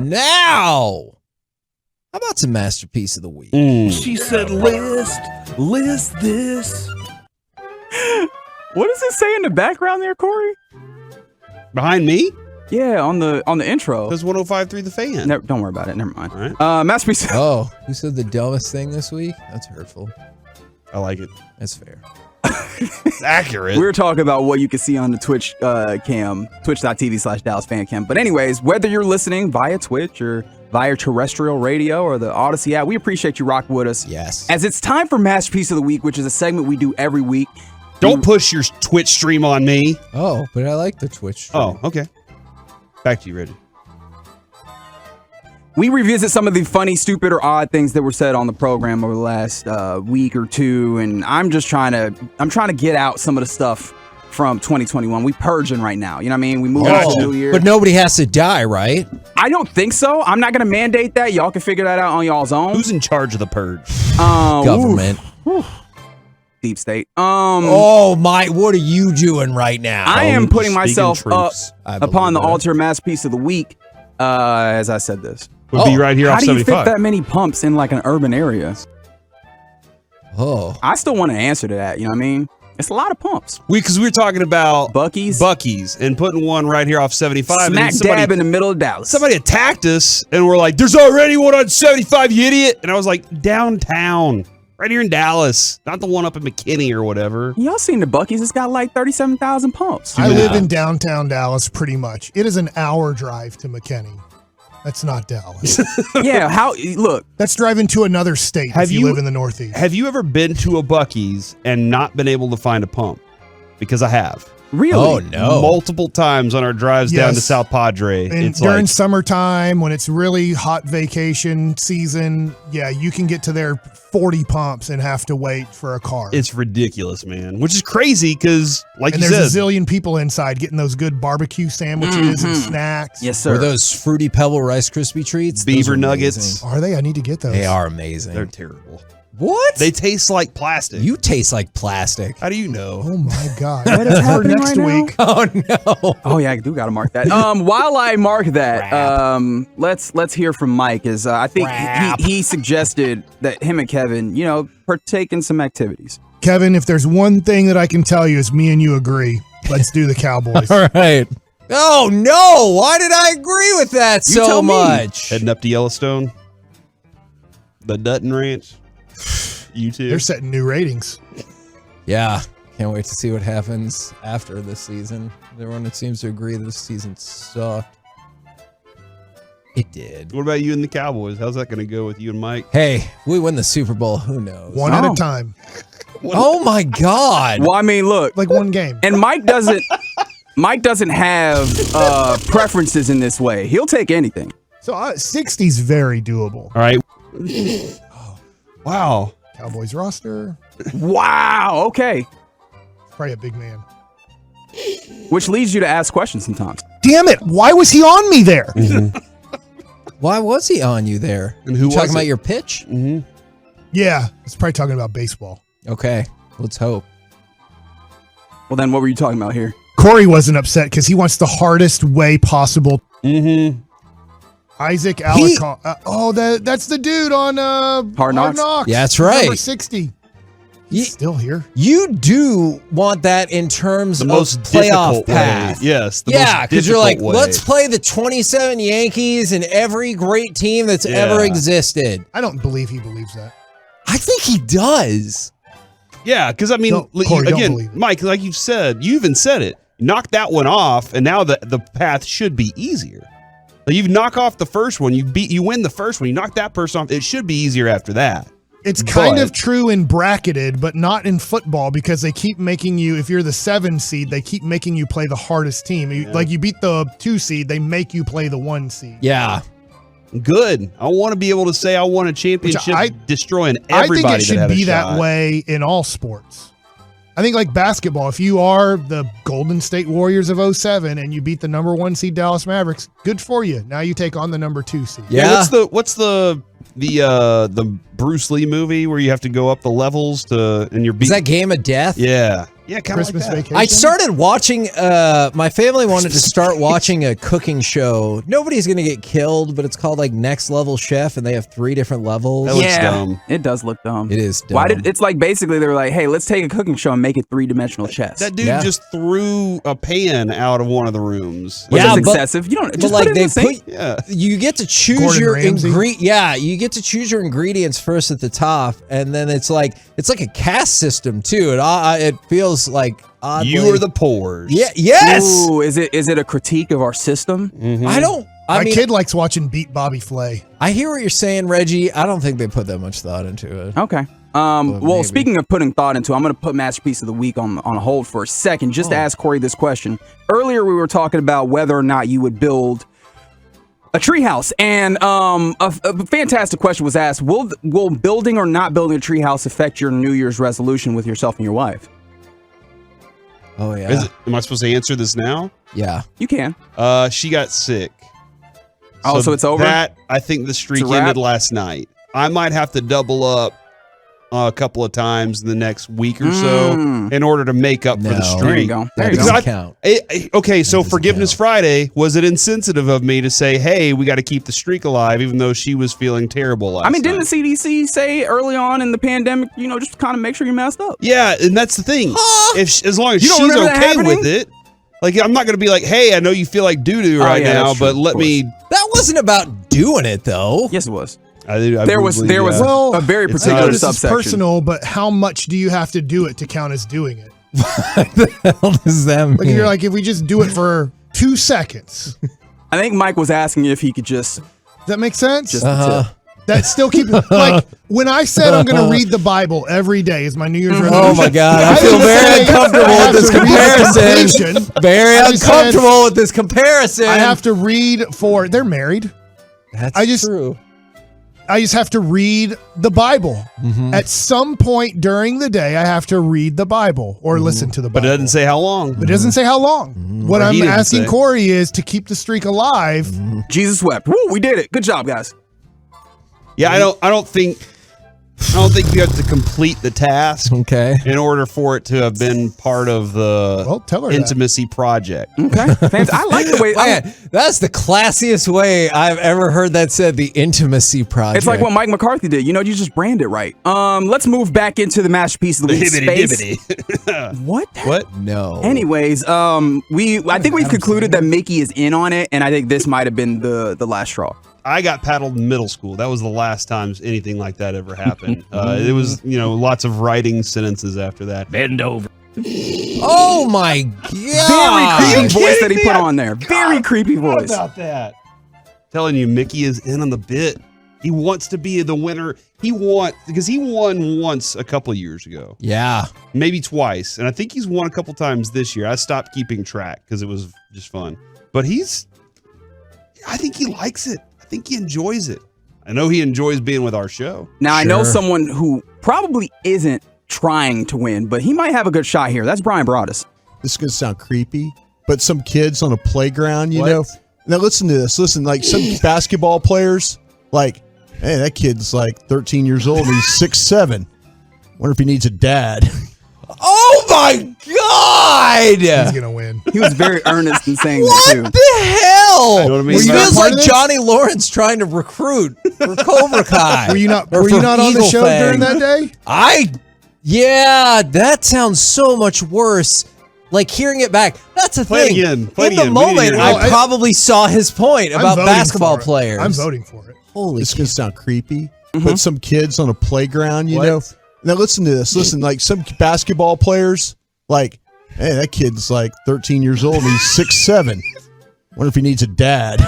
Now, how about some masterpiece of the week? She said, list this. What does it say in the background there, Corey? Behind me? Yeah, on the intro. That's 105.3 The Fan. Don't worry about it. Never mind. All right. Masterpiece. Oh, who said the dumbest thing this week? That's hurtful. I like it. That's fair. It's accurate. We were talking about what you can see on the Twitch cam, twitch.tv/DallasFanCam. But anyways, whether you're listening via Twitch or via terrestrial radio or the Odyssey app, we appreciate you rocking with us. Yes. As it's time for Masterpiece of the Week, which is a segment we do every week. Don't push your Twitch stream on me. Oh, but I like the Twitch stream. Oh, okay. Back to you, Reggie. We revisit some of the funny, stupid, or odd things that were said on the program over the last week or two, and I'm trying to get out some of the stuff from 2021. We purging right now. You know what I mean? We move into the new year. But nobody has to die, right? I don't think so. I'm not going to mandate that. Y'all can figure that out on y'all's own. Who's in charge of the purge? Government. Deep state. Oh my! What are you doing right now? I am putting myself up truths. upon the altar masterpiece of the week. As I said this, Would be right here how off do you 75. fit that many pumps in like an urban area? Oh, I still want to answer to that. You know what I mean? It's a lot of pumps. Because we were talking about Buc-ee's, and putting one right here off 75. smack and somebody, dab in the middle of Dallas. somebody attacked us and we're like, there's already one on 75, you idiot. And I was like, downtown, right here in Dallas, not the one up in McKinney or whatever. Y'all seen the Buc-ee's? It's got like 37,000 pumps. I live in downtown Dallas pretty much. It is an hour drive to McKinney. That's not Dallas. Yeah, look. That's driving to another state if you live in the Northeast. Have you ever been to a Buc-ee's and not been able to find a pump? Because I have. Really? Oh, no. Multiple times on our drives down to South Padre. And it's during like, summertime, when it's really hot vacation season, yeah, you can get to their 40 pumps and have to wait for a car. it's ridiculous, man. Which is crazy because, like and you there's said, a zillion people inside getting those good barbecue sandwiches and snacks. Yes, sir. Or those Fruity Pebble Rice Krispie treats? Those Beaver are nuggets. amazing. Are they? I need to get those. They are amazing. They're terrible. What? They taste like plastic. You taste like plastic. How do you know? Oh my God. What is That's for happening next right now? week. Oh no. Oh yeah, I do gotta mark that. While I mark that, let's hear from Mike. As I think he suggested that him and Kevin, partake in some activities. Kevin, if there's one thing that I can tell you is me and you agree. Let's do the Cowboys. All right. Oh no! Why did I agree with that You so tell me. much? Heading up to Yellowstone, the Dutton Ranch. You too. They're setting new ratings. Yeah. Can't wait to see what happens after this season. Everyone seems to agree this season sucked. It did. What about you and the Cowboys? How's that going to go with you and Mike? Hey, if we win the Super Bowl. Who knows? One at a time. Oh my God. Well, I mean, look, Like one game. and Mike doesn't have preferences in this way. He'll take anything. So 60's very doable. All right. Wow. Cowboys roster. Wow. Okay. Probably a big man. Which leads you to ask questions sometimes. Damn it. Why was he on me there? Why was he on you there? And who You was talking it? about your pitch? Mm-hmm. Yeah. It's probably talking about baseball. Okay. Let's hope. Well, then what were you talking about here? Corey wasn't upset because he wants the hardest way possible. Mm-hmm. Isaac Alarcon. That's the dude on Hard Knocks? Yeah, that's right. Number 60. He's still here. You do want that in terms The of most playoff difficult path. way. Yes. Yeah, because you're like, way. let's play the 27 Yankees and every great team that's ever existed. I don't believe he believes that. I think he does. Yeah, because I mean, Corey, don't again, believe it. Mike, like you've said, you even said it. Knock that one off, and now the path should be easier. Like you knock off the first one, you win the first one, you knock that person off, it should be easier after that. It's kind of true in bracketed, but not in football because they keep making you, if you're the 7 seed, they keep making you play the hardest team. Like you beat the 2 seed, they make you play the 1 seed. Yeah. Good. I want to be able to say I won a championship destroying everybody. I think it should be that that way in all sports. I think like basketball, if you are the Golden State Warriors of 07 and you beat the number 1 seed Dallas Mavericks, good for you. Now you take on the number 2 seed. Yeah. What's the Bruce Lee movie where you have to go up the levels and you're beating? Is that Game of Death? Yeah. Yeah, kind of Christmas like that. vacation. I started watching. My family wanted to start watching a cooking show. Nobody's gonna get killed, but it's called like Next Level Chef, and they have 3 different levels. That looks dumb. It does look dumb. It is dumb. Why did it's like basically they were like, hey, let's take a cooking show and make it 3-dimensional chess. That dude Yeah. just threw a pan out of one of the rooms. Which Yeah, is but- excessive. You don't But just like put it in they the sink. put, Yeah. you get to choose Gordon your Ramsay? you get to choose your ingredients first at the top, and then it's like a caste system too. It feels like oddly. You are the pores. Yeah. Yes. Ooh, is it a critique of our system? I don't. I My mean, kid likes watching Beat Bobby Flay. I hear what you're saying, Reggie. I don't think they put that much thought into it. Okay. Well, Well, maybe. speaking of putting thought into, I'm going to put Masterpiece of the Week on hold for a second, just to ask Corey this question. Earlier, we were talking about whether or not you would build a treehouse, and a fantastic question was asked: Will building or not building a treehouse affect your New Year's resolution with yourself and your wife? Oh yeah. Am I supposed to answer this now? Yeah. You can. She got sick. Oh, so it's over? That, I think the streak It's a wrap? ended last night. I might have to double up a couple of times in the next week or so in order to make up for the No. streak. There you go. There That you go. doesn't count. Okay, so doesn't Forgiveness count. Friday, was it insensitive of me to say, hey, we got to keep the streak alive, even though she was feeling terrible last I mean, didn't night? the CDC say early on in the pandemic, just kind of make sure you messed up? Yeah, and that's the thing. As long as You don't she's remember that okay happening? with it, like I'm not going to be like, hey, I know you feel like doo-doo right yeah, now, that's true, but of let course. me... That wasn't about doing it though. Yes, it was. I There was believe, yeah. Well, a very it's particular not- This is subsection. personal, but how much do you have to do it to count as doing it? What the hell does that mean? Like you're like, if we just do it for 2 seconds, does I think Mike was asking if he could just that make sense? Just- That still keep like when I said I'm going to read the Bible every day is my New Year's resolution. Oh my God! I I feel didn't very say uncomfortable I have with this to read the comparison. completion. Very I just said uncomfortable with this comparison. I have to read for. They're married. That's I just- true. I just have to read the Bible. At some point during the day, I have to read the Bible or listen to the But Bible. it doesn't say how long. But it doesn't say how long. What Or I'm he didn't asking say. Corey is to keep the streak alive. Jesus wept. Woo, we did it. Good job, guys. Yeah, I don't think you have to complete the task Okay. in order for it to have been part of the Well, tell her that. intimacy project. Okay. I like the way Man, that's the classiest way I've ever heard that said. The intimacy project. it's like what Mike McCarthy did. You just brand it right. Let's move back into the masterpiece of the week space. Hibbity-dibbity. What? What? No. Anyways, I think we've concluded that Mickey is in on it, and I think this might have been the last straw. I got paddled in middle school. That was the last time anything like that ever happened. It was, lots of writing sentences after that. Bend over. Oh my Very God! creepy voice that he kidding put me? on there. Very creepy What voice. about that? Telling you, Mickey is in on the bit. He wants to be the winner. Because he won once a couple years ago, Yeah. maybe twice, and I think he's won a couple times this year. I stopped keeping track because it was just fun. But I think he likes it. I think he enjoys it. I know he enjoys being with our show. Now, I know Sure. someone who probably isn't trying to win, but he might have a good shot here. That's Bryan Broaddus. This is going to sound creepy, but some kids on a playground, What? Now listen to this. Listen, like some basketball players, like, hey, that kid's like 13 years old and he's 6'7". Wonder if he needs a dad. Oh my God! He's going to win. He was very earnest in saying that, What too. the hell? You know what I mean? It Were you not feels part like of this? Johnny Lawrence trying to recruit for Cobra Kai. Were you not Or for on the Eagle show Fang. during that day? Yeah, that sounds so much worse. Like hearing it back. That's the Play it thing. again. Play it In the again. We need to moment, hear it. I Well, probably saw his point I'm about voting basketball for it. players. I'm voting for it. Holy This is going to sound creepy, Mm-hmm. but some kids on a playground, What? Now listen to this. Listen, like some basketball players, like, hey, that kid's like 13 years old and he's 6'7". Wonder if he needs a dad.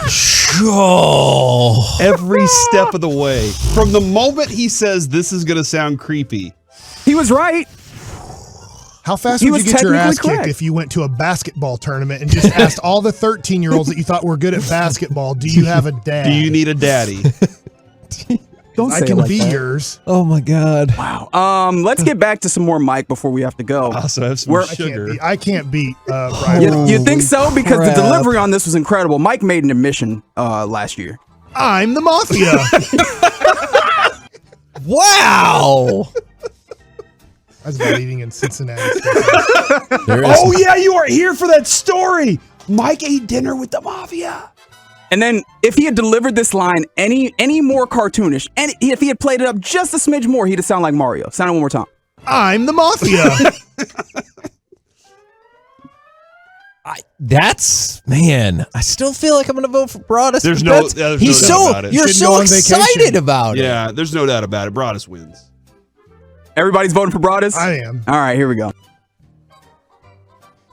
Oh. Every step of the way. From the moment he says this is going to sound creepy. He was right. How fast He would you was get your ass technically kicked correct. if you went to a basketball tournament and just asked all the 13-year-olds that you thought were good at basketball, do you have a dad? Do you need a daddy? Don't I say can it like be that. yours. Oh my God. Wow. Let's get back to some more Mike before we have to go. Also have some We're- sugar. I can't beat Bryan. You think so? Because crap. the delivery on this was incredible. Mike made an admission last year. I'm the mafia. Wow. I was about eating in Cincinnati. Oh yeah, you are here for that story. Mike ate dinner with the mafia. And then if he had delivered this line any more cartoonish, and if he had played it up just a smidge more, he'd have sounded like Mario. Sound it one more time. I'm the mafia. I still feel like I'm going to vote for Broaddus. There's but no doubt about it. You're Shouldn't so go on vacation. excited about it. Yeah, there's no doubt about it. Broaddus wins. Everybody's voting for Broaddus? I am. All right, here we go.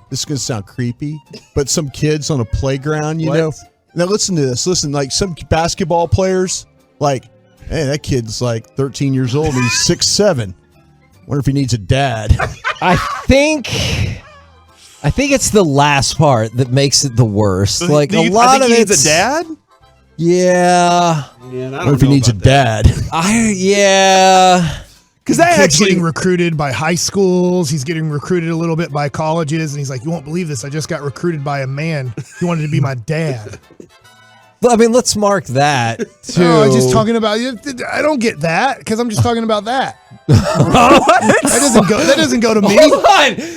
This is gonna sound creepy, but some kids on a playground, you What? know. Now listen to this. Listen, like some basketball players, like, hey, that kid's like 13 years old and he's 6'7". Wonder if he needs a dad. I think it's the last part that makes it the worst. Like a lot of he it's needs a dad. Yeah. Yeah, I Wonder if he needs a dad. Because that Kid's actually getting recruited by high schools. He's getting recruited a little bit by colleges, and he's like, "You won't believe this. I just got recruited by a man. He wanted to be my dad." I mean, let's mark that too. No, I'm just talking about. I don't get that because I'm just talking about that. That doesn't go to me. Hold on.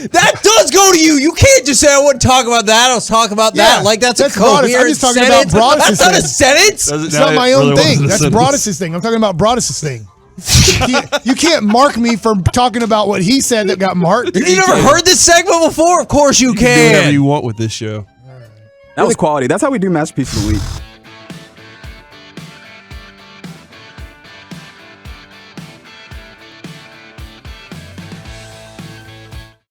That does go to you. You can't just say I wouldn't talk about that. I was talking about that. Like that's a coherent Broaddus. I'm just talking sentence. about Broaddus' That's not a thing. sentence. It's not my own thing. That's Broaddus' thing. I'm talking about Broaddus' thing. You can't mark me for talking about what he said that got marked. You never heard this segment before? Of course you do whatever can. you want with this show. That was quality. That's how we do Masterpiece of the Week.